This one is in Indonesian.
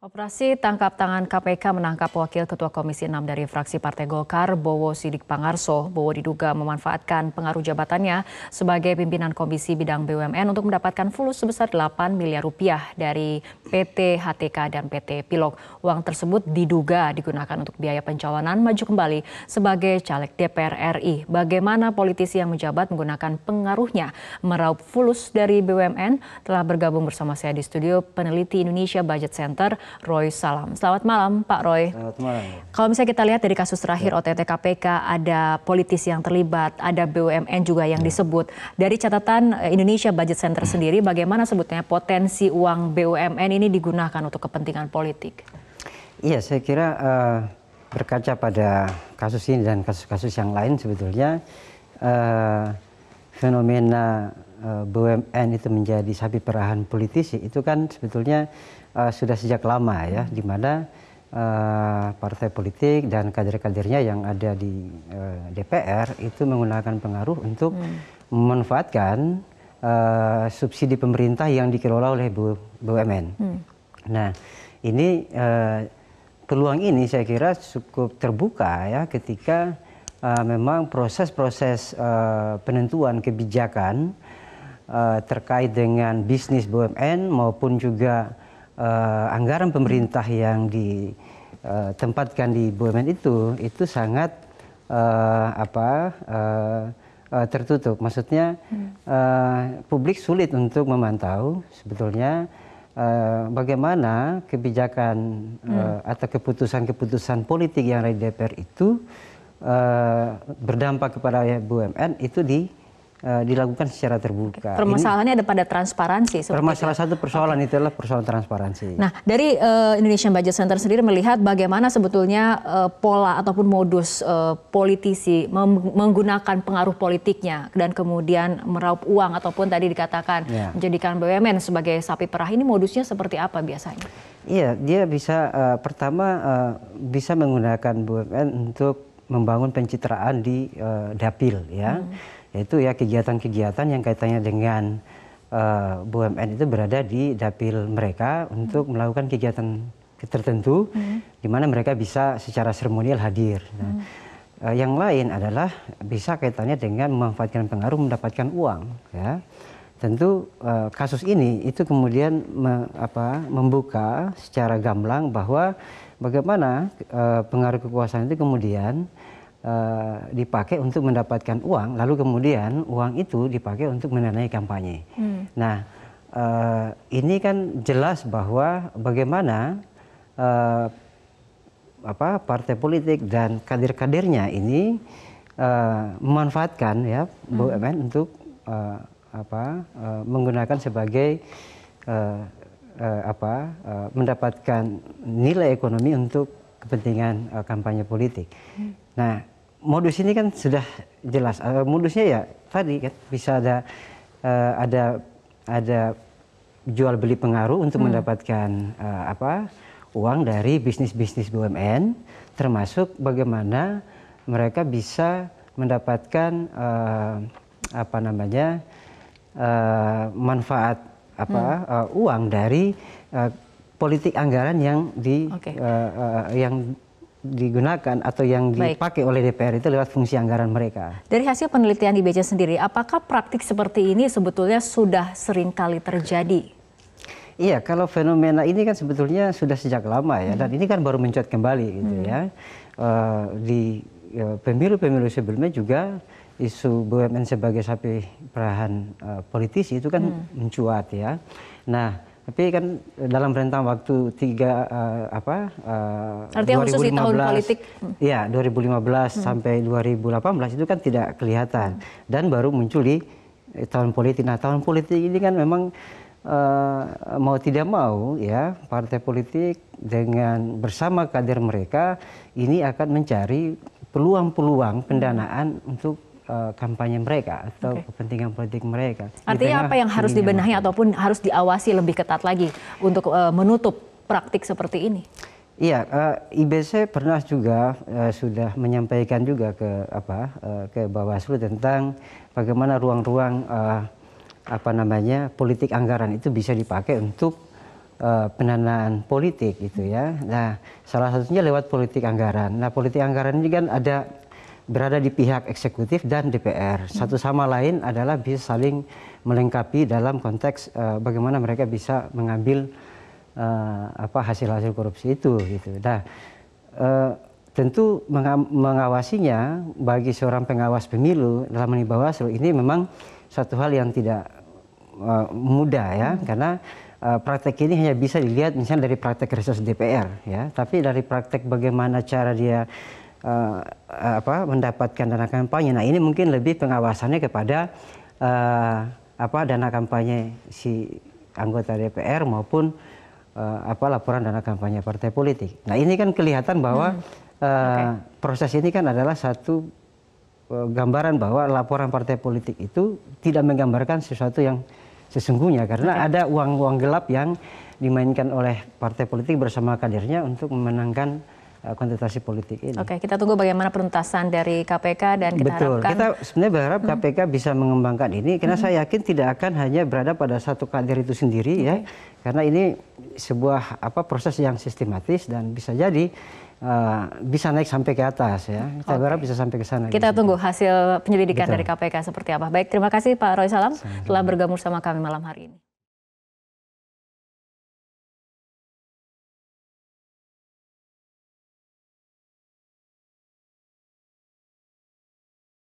Operasi tangkap tangan KPK menangkap Wakil Ketua Komisi 6 dari fraksi Partai Golkar, Bowo Sidik Pangarso. Bowo diduga memanfaatkan pengaruh jabatannya sebagai pimpinan Komisi Bidang BUMN untuk mendapatkan fulus sebesar 8 miliar rupiah dari PT HTK dan PT Pilog. Uang tersebut diduga digunakan untuk biaya pencalonan maju kembali sebagai caleg DPR RI. Bagaimana politisi yang menjabat menggunakan pengaruhnya meraup fulus dari BUMN? Telah bergabung bersama saya di studio peneliti Indonesia Budget Center, Roy Salam. Selamat malam Pak Roy. Selamat malam. Kalau misalnya kita lihat dari kasus terakhir OTT KPK, ada politisi yang terlibat, ada BUMN juga yang disebut. Dari catatan Indonesia Budget Center sendiri, bagaimana sebetulnya potensi uang BUMN ini digunakan untuk kepentingan politik? Iya, saya kira berkaca pada kasus ini dan kasus-kasus yang lain sebetulnya fenomena BUMN itu menjadi sapi perahan politisi itu kan sebetulnya sudah sejak lama ya, di mana partai politik dan kader-kadernya yang ada di DPR itu menggunakan pengaruh untuk memanfaatkan subsidi pemerintah yang dikelola oleh BUMN. Nah, ini peluang ini saya kira cukup terbuka ya ketika memang proses-proses penentuan kebijakan terkait dengan bisnis BUMN maupun juga anggaran pemerintah yang ditempatkan di BUMN itu sangat tertutup. Maksudnya publik sulit untuk memantau sebetulnya bagaimana kebijakan atau keputusan-keputusan politik yang ada di DPR itu berdampak kepada BUMN itu dilakukan secara terbuka. Permasalahannya ada pada transparansi. Salah satu persoalan itu adalah persoalan transparansi. Nah, dari Indonesian Budget Center sendiri melihat bagaimana sebetulnya pola ataupun modus politisi menggunakan pengaruh politiknya dan kemudian meraup uang ataupun tadi dikatakan menjadikan BUMN sebagai sapi perah, ini modusnya seperti apa biasanya? Iya, dia bisa pertama bisa menggunakan BUMN untuk membangun pencitraan di dapil ya. Yaitu ya kegiatan-kegiatan yang kaitannya dengan BUMN itu berada di dapil mereka untuk melakukan kegiatan tertentu di mana mereka bisa secara seremonial hadir. Nah, yang lain adalah bisa kaitannya dengan memanfaatkan pengaruh mendapatkan uang ya. Tentu kasus ini itu kemudian membuka secara gamblang bahwa bagaimana pengaruh kekuasaan itu kemudian dipakai untuk mendapatkan uang, lalu kemudian uang itu dipakai untuk mendanai kampanye. Nah, ini kan jelas bahwa bagaimana partai politik dan kader-kadernya ini memanfaatkan ya BUMN untuk menggunakan sebagai mendapatkan nilai ekonomi untuk kepentingan kampanye politik. Nah, modus ini kan sudah jelas. Modusnya ya tadi kan bisa ada jual beli pengaruh untuk mendapatkan uang dari bisnis-bisnis BUMN, termasuk bagaimana mereka bisa mendapatkan manfaat uang dari politik anggaran yang digunakan atau yang dipakai oleh DPR itu lewat fungsi anggaran mereka. Dari hasil penelitian di BC sendiri, apakah praktik seperti ini sebetulnya sudah sering kali terjadi? Iya, kalau fenomena ini kan sebetulnya sudah sejak lama ya, dan ini kan baru mencuat kembali gitu ya. Di pemilu-pemilu sebelumnya juga isu BUMN sebagai sapi perahan politisi itu kan mencuat ya. Nah, tapi kan dalam rentang waktu 2015 khusus di tahun politik. Ya, 2015 sampai 2018 itu kan tidak kelihatan dan baru muncul di tahun politik. Nah, tahun politik ini kan memang mau tidak mau ya partai politik dengan bersama kader mereka ini akan mencari peluang-peluang pendanaan untuk kampanye mereka atau kepentingan politik mereka. Artinya apa yang harus dibenahi ataupun harus diawasi lebih ketat lagi untuk menutup praktik seperti ini? Iya, IBC pernah juga sudah menyampaikan juga ke Bawaslu tentang bagaimana ruang-ruang politik anggaran itu bisa dipakai untuk pendanaan politik gitu ya. Nah, salah satunya lewat politik anggaran. Nah, politik anggaran ini kan berada di pihak eksekutif dan DPR. Satu sama lain adalah bisa saling melengkapi dalam konteks bagaimana mereka bisa mengambil hasil-hasil korupsi itu gitu. Nah, tentu mengawasinya bagi seorang pengawas pemilu dalam ini Bawaslu ini memang satu hal yang tidak mudah ya, karena praktek ini hanya bisa dilihat misalnya dari praktek reses DPR ya, tapi dari praktek bagaimana cara dia mendapatkan dana kampanye. Nah, ini mungkin lebih pengawasannya kepada dana kampanye si anggota DPR maupun laporan dana kampanye partai politik. Nah, ini kan kelihatan bahwa proses ini kan adalah satu gambaran bahwa laporan partai politik itu tidak menggambarkan sesuatu yang sesungguhnya, karena ada uang-uang gelap yang dimainkan oleh partai politik bersama kadernya untuk memenangkan kontestasi politik ini. Oke, kita tunggu bagaimana penuntasan dari KPK dan kita Betul, harapkan... kita sebenarnya berharap KPK bisa mengembangkan ini, karena saya yakin tidak akan hanya berada pada satu kader itu sendiri ya, karena ini sebuah proses yang sistematis dan bisa jadi bisa naik sampai ke atas ya. Kita berharap bisa sampai ke sana. Kita tunggu hasil penyelidikan dari KPK seperti apa. Baik, terima kasih Pak Roy Salam telah bergabung sama kami malam hari ini.